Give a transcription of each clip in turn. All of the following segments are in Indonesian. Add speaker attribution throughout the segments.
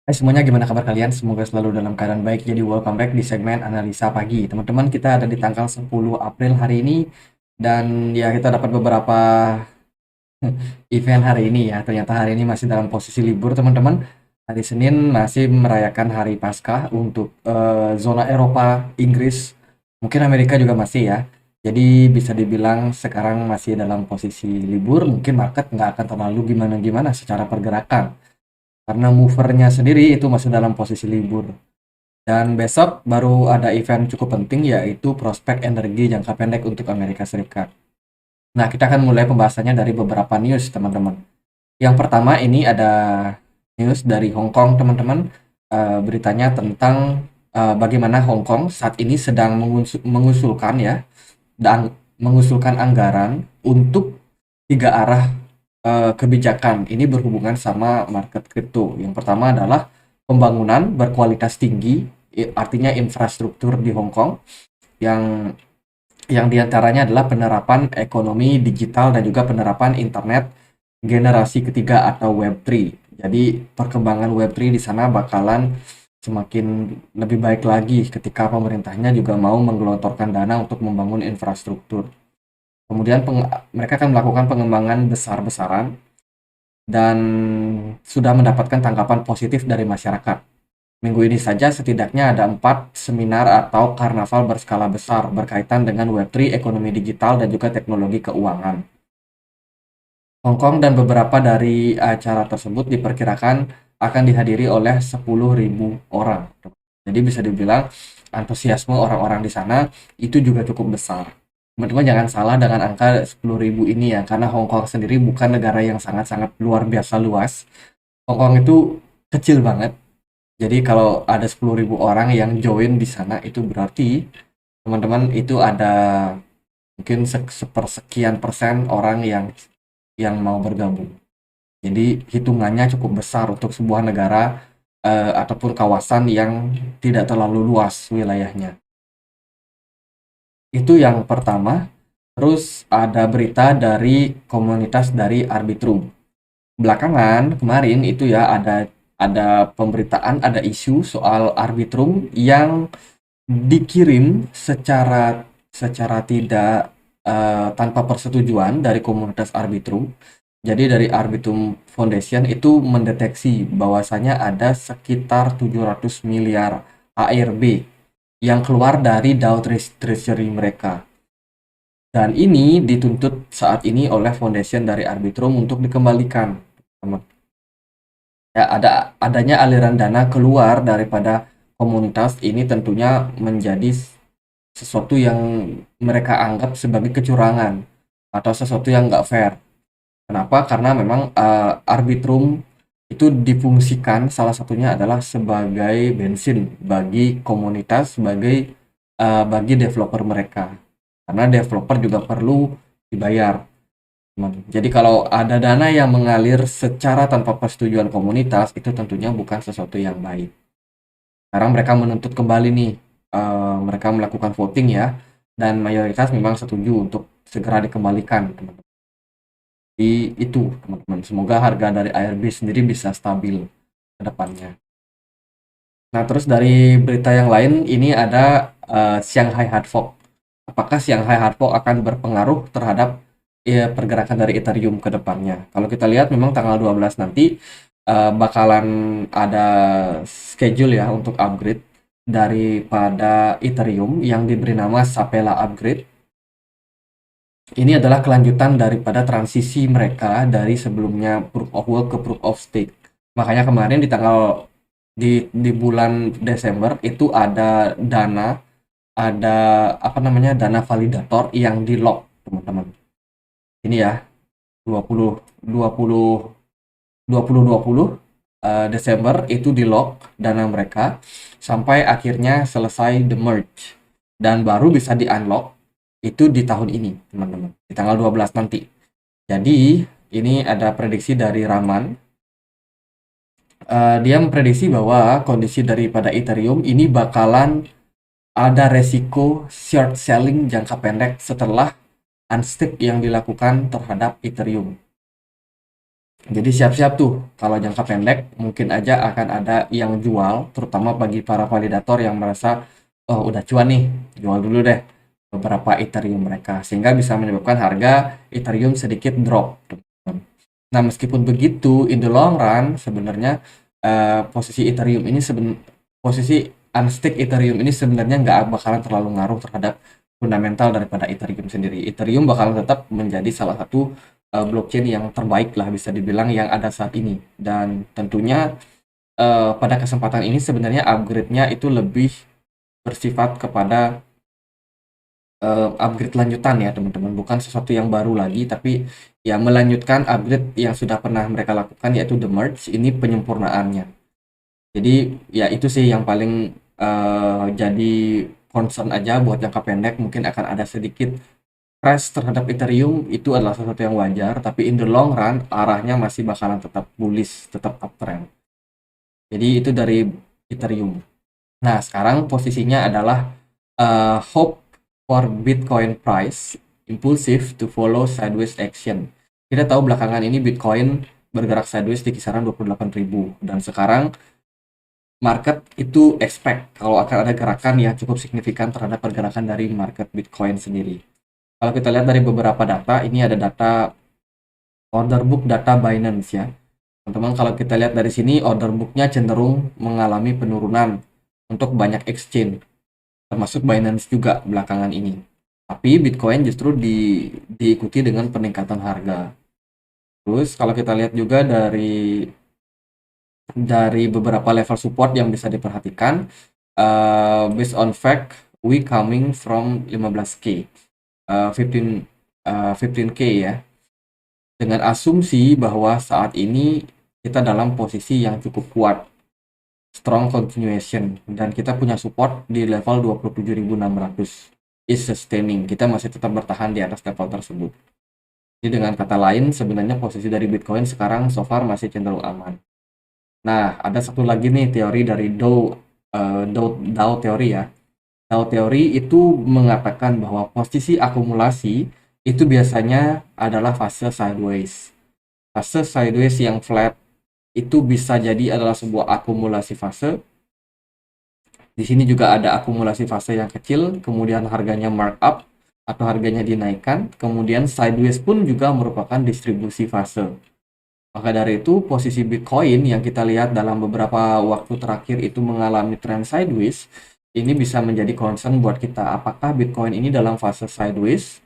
Speaker 1: Hai semuanya, gimana kabar kalian? Semoga selalu dalam keadaan baik. Jadi welcome back di segmen analisa pagi. Teman-teman, kita ada di tanggal 10 April hari ini dan ya kita dapat beberapa event hari ini ya. Ternyata hari ini masih dalam posisi libur, teman-teman. Hari Senin masih merayakan hari Paskah untuk zona Eropa, Inggris, mungkin Amerika juga masih ya. Jadi bisa dibilang sekarang masih dalam posisi libur, mungkin market nggak akan terlalu gimana-gimana secara pergerakan. Karena movernya sendiri itu masih dalam posisi libur. Dan besok baru ada event cukup penting yaitu prospek energi jangka pendek untuk Amerika Serikat. Nah, kita akan mulai pembahasannya dari beberapa news, teman-teman. Yang pertama ini ada news dari Hong Kong, teman-teman. Beritanya tentang bagaimana Hong Kong saat ini sedang mengusulkan ya, dan mengusulkan anggaran untuk tiga arah kebijakan. Ini berhubungan sama market kripto. Yang pertama adalah pembangunan berkualitas tinggi, artinya infrastruktur di Hong Kong yang diantaranya adalah penerapan ekonomi digital dan juga penerapan internet generasi ketiga atau Web3. Jadi perkembangan Web3 di sana bakalan semakin lebih baik lagi ketika pemerintahnya juga mau menggelontorkan dana untuk membangun infrastruktur. Kemudian mereka akan melakukan pengembangan besar-besaran dan sudah mendapatkan tanggapan positif dari masyarakat. Minggu ini saja setidaknya ada 4 seminar atau karnaval berskala besar berkaitan dengan Web3, ekonomi digital, dan juga teknologi keuangan. Hong Kong dan beberapa dari acara tersebut diperkirakan akan dihadiri oleh 10.000 orang. Jadi bisa dibilang antusiasme orang-orang di sana itu juga cukup besar. Teman-teman jangan salah dengan angka 10.000 ini ya, karena Hong Kong sendiri bukan negara yang sangat-sangat luar biasa luas. Hong Kong itu kecil banget. Jadi kalau ada 10.000 orang yang join di sana itu berarti teman-teman itu ada mungkin sepersekian persen orang yang mau bergabung. Jadi hitungannya cukup besar untuk sebuah negara ataupun kawasan yang tidak terlalu luas wilayahnya. Itu yang pertama. Terus ada berita dari komunitas dari Arbitrum. Belakangan kemarin itu ya ada pemberitaan, ada isu soal Arbitrum yang dikirim secara secara tidak tanpa persetujuan dari komunitas Arbitrum. Jadi dari Arbitrum Foundation itu mendeteksi bahwasanya ada sekitar 700 miliar ARB yang keluar dari DAO Treasury mereka. Dan ini dituntut saat ini oleh foundation dari Arbitrum untuk dikembalikan. Ya, adanya aliran dana keluar daripada komunitas ini tentunya menjadi sesuatu yang mereka anggap sebagai kecurangan atau sesuatu yang nggak fair. Kenapa? Karena memang Arbitrum itu difungsikan salah satunya adalah sebagai bensin bagi komunitas, bagi developer mereka. Karena developer juga perlu dibayar. Jadi kalau ada dana yang mengalir secara tanpa persetujuan komunitas, itu tentunya bukan sesuatu yang baik. Sekarang mereka menuntut kembali nih, mereka melakukan voting ya, dan mayoritas memang setuju untuk segera dikembalikan, teman-teman. Jadi itu, teman-teman. Semoga harga dari ARB sendiri bisa stabil ke depannya. Nah, terus dari berita yang lain, ini ada Shanghai Hard Fork. Apakah Shanghai Hard Fork akan berpengaruh terhadap ya, pergerakan dari Ethereum ke depannya? Kalau kita lihat memang tanggal 12 nanti bakalan ada schedule ya untuk upgrade daripada Ethereum yang diberi nama Sapela Upgrade. Ini adalah kelanjutan daripada transisi mereka dari sebelumnya Proof of Work ke Proof of Stake. Makanya kemarin di bulan Desember itu ada ada apa namanya dana validator yang di lock, teman-teman. Ini ya 20 20 2020 Desember itu di lock dana mereka sampai akhirnya selesai the merge dan baru bisa di unlock itu di tahun ini, teman-teman, di tanggal 12 nanti. Jadi ini ada prediksi dari Raman. Dia memprediksi bahwa kondisi daripada Ethereum ini bakalan ada resiko short selling jangka pendek setelah unstake yang dilakukan terhadap Ethereum. Jadi siap-siap tuh kalau jangka pendek mungkin aja akan ada yang jual, terutama bagi para validator yang merasa oh udah cuan nih, jual dulu deh beberapa Ethereum mereka sehingga bisa menyebabkan harga Ethereum sedikit drop. Nah, meskipun begitu, in the long run sebenarnya posisi Ethereum ini posisi unstake Ethereum ini sebenarnya nggak bakalan terlalu ngaruh terhadap fundamental daripada Ethereum sendiri. Ethereum bakalan tetap menjadi salah satu blockchain yang terbaik lah bisa dibilang yang ada saat ini. Dan tentunya pada kesempatan ini sebenarnya upgrade-nya itu lebih bersifat kepada upgrade lanjutan ya teman-teman, bukan sesuatu yang baru lagi, tapi ya melanjutkan upgrade yang sudah pernah mereka lakukan yaitu the merge, ini penyempurnaannya. Jadi ya itu sih yang paling jadi concern aja buat jangka pendek, mungkin akan ada sedikit crash terhadap Ethereum, itu adalah sesuatu yang wajar, tapi in the long run arahnya masih bakalan tetap bullish, tetap uptrend. Jadi itu dari Ethereum. Nah, sekarang posisinya adalah hope for Bitcoin price impulsive to follow sideways action. Kita tahu belakangan ini Bitcoin bergerak sideways di kisaran 28.000 dan sekarang market itu expect kalau akan ada gerakan yang cukup signifikan terhadap pergerakan dari market Bitcoin sendiri. Kalau kita lihat dari beberapa data, ini ada data order book data Binance ya. Teman-teman, kalau kita lihat dari sini order booknya cenderung mengalami penurunan untuk banyak exchange, termasuk Binance juga belakangan ini. Tapi Bitcoin justru diikuti dengan peningkatan harga. Terus kalau kita lihat juga dari beberapa level support yang bisa diperhatikan, based on fact, we coming from 15k, 15k ya, dengan asumsi bahwa saat ini kita dalam posisi yang cukup kuat, strong continuation, dan kita punya support di level 27.600 is sustaining. Kita masih tetap bertahan di atas level tersebut. Jadi dengan kata lain, sebenarnya posisi dari Bitcoin sekarang so far masih cenderung aman. Nah, ada satu lagi nih teori dari Dow teori ya. Dow teori itu mengatakan bahwa posisi akumulasi itu biasanya adalah fase sideways. Fase sideways yang flat itu bisa jadi adalah sebuah akumulasi fase. Di sini juga ada akumulasi fase yang kecil, kemudian harganya markup atau harganya dinaikkan, kemudian sideways pun juga merupakan distribusi fase. Maka dari itu, posisi Bitcoin yang kita lihat dalam beberapa waktu terakhir itu mengalami trend sideways, ini bisa menjadi concern buat kita. Apakah Bitcoin ini dalam fase sideways,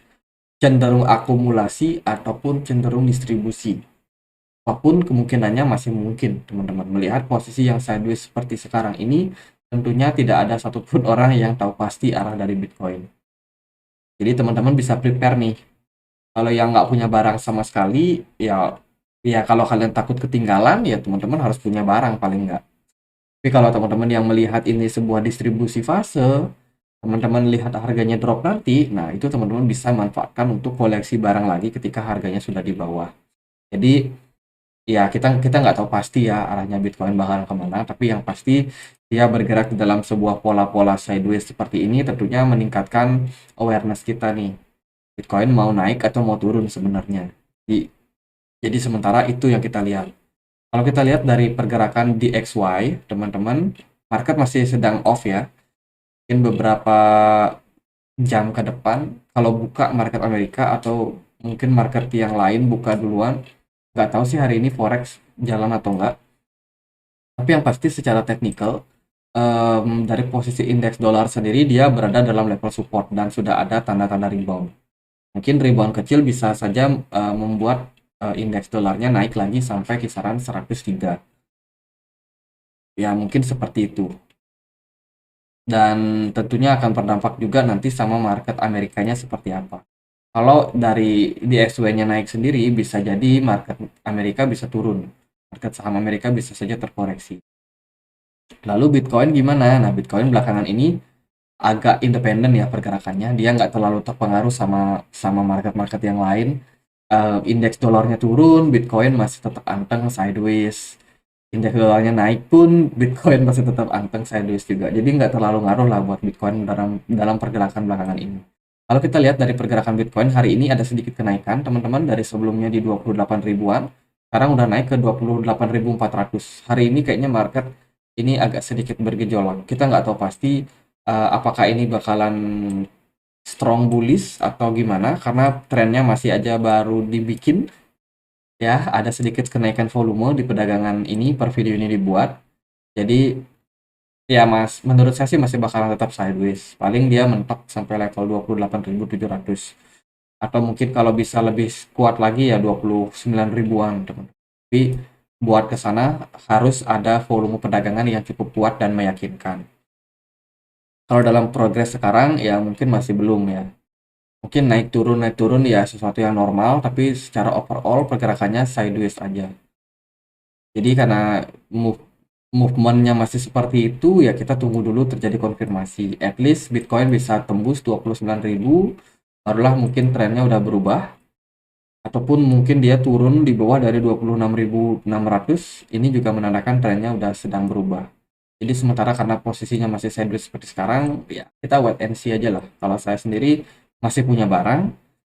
Speaker 1: cenderung akumulasi, ataupun cenderung distribusi? Apapun kemungkinannya masih mungkin, teman-teman. Melihat posisi yang sideways seperti sekarang ini, tentunya tidak ada satupun orang yang tahu pasti arah dari Bitcoin. Jadi teman-teman bisa prepare nih. Kalau yang nggak punya barang sama sekali, ya kalau kalian takut ketinggalan, ya teman-teman harus punya barang paling nggak. Tapi kalau teman-teman yang melihat ini sebuah distribusi fase, teman-teman lihat harganya drop nanti, nah itu teman-teman bisa manfaatkan untuk koleksi barang lagi ketika harganya sudah di bawah. Jadi ya kita nggak tahu pasti ya arahnya Bitcoin bakalan kemana, tapi yang pasti dia bergerak di dalam sebuah pola-pola sideways seperti ini tentunya meningkatkan awareness kita nih. Bitcoin mau naik atau mau turun sebenarnya. Jadi sementara itu yang kita lihat. Kalau kita lihat dari pergerakan DXY, teman-teman, market masih sedang off ya. Mungkin beberapa jam ke depan, kalau buka market Amerika atau mungkin market yang lain buka duluan, nggak tahu sih hari ini Forex jalan atau enggak. Tapi yang pasti secara teknikal, dari posisi indeks dolar sendiri, dia berada dalam level support dan sudah ada tanda-tanda rebound. Mungkin rebound kecil bisa saja membuat indeks dolarnya naik lagi sampai kisaran 103. Ya, mungkin seperti itu. Dan tentunya akan berdampak juga nanti sama market Amerikanya seperti apa. Kalau dari DXY-nya naik sendiri, bisa jadi market Amerika bisa turun. Market saham Amerika bisa saja terkoreksi. Lalu Bitcoin gimana? Nah, Bitcoin belakangan ini agak independen ya pergerakannya. Dia nggak terlalu terpengaruh sama market-market yang lain. Indeks dolarnya turun, Bitcoin masih tetap anteng sideways. Indeks dolarnya naik pun, Bitcoin masih tetap anteng sideways juga. Jadi nggak terlalu ngaruh lah buat Bitcoin dalam pergerakan belakangan ini. Kalau kita lihat dari pergerakan Bitcoin hari ini ada sedikit kenaikan, teman-teman, dari sebelumnya di 28 ribuan, sekarang udah naik ke 28.400. Hari ini kayaknya market ini agak sedikit bergejolak. Kita nggak tahu pasti apakah ini bakalan strong bullish atau gimana, karena trennya masih aja baru dibikin ya, ada sedikit kenaikan volume di perdagangan ini per video ini dibuat. Jadi ya Mas, menurut saya sih masih bakalan tetap sideways. Paling dia mentok sampai level 28.700. Atau mungkin kalau bisa lebih kuat lagi ya 29 ribuan, teman. Tapi buat ke sana harus ada volume perdagangan yang cukup kuat dan meyakinkan. Kalau dalam progres sekarang ya mungkin masih belum ya. Mungkin naik turun ya sesuatu yang normal, tapi secara overall pergerakannya sideways aja. Jadi karena movementnya masih seperti itu ya, kita tunggu dulu terjadi konfirmasi. At least Bitcoin bisa tembus 29.000, barulah mungkin trennya udah berubah. Ataupun mungkin dia turun di bawah dari 26.600, ini juga menandakan trennya udah sedang berubah. Jadi sementara karena posisinya masih sideways seperti sekarang, ya kita wait and see aja lah. Kalau saya sendiri masih punya barang,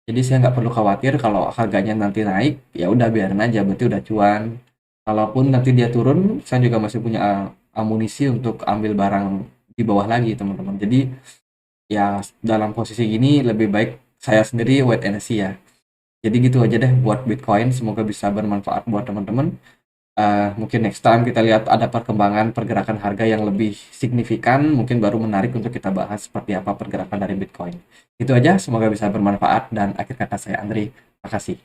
Speaker 1: jadi saya nggak perlu khawatir kalau harganya nanti naik, ya udah biarin aja, berarti udah cuan. Kalaupun nanti dia turun, saya juga masih punya amunisi untuk ambil barang di bawah lagi, teman-teman. Jadi ya dalam posisi gini lebih baik saya sendiri wait and see ya. Jadi gitu aja deh buat Bitcoin, semoga bisa bermanfaat buat teman-teman. Mungkin next time kita lihat ada perkembangan pergerakan harga yang lebih signifikan, mungkin baru menarik untuk kita bahas seperti apa pergerakan dari Bitcoin. Itu aja, semoga bisa bermanfaat, dan akhir kata saya Andri, makasih.